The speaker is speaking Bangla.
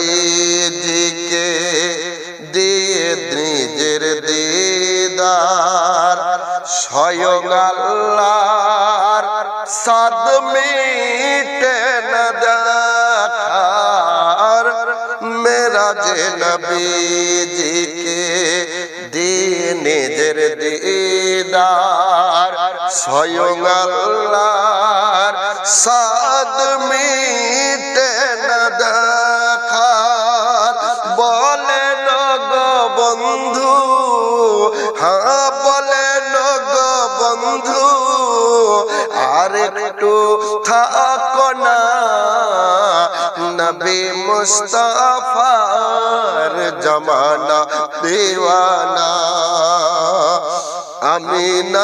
নবীজিকে দিয়ে নিজের দিদার স্বয়ং আল্লাহর সাদ মিটে না দেখার মেরাজে নবীজিকে দিয়ে নিজের দিদার স্বয়ং আল্লাহর সাদ মিটে না দেখার বলেন গো বন্ধু, হ্যাঁ বলেন গো বন্ধু, আর একটু থাকো না নবী মুস্তাফার জামানা দিওয়ানা। আমি না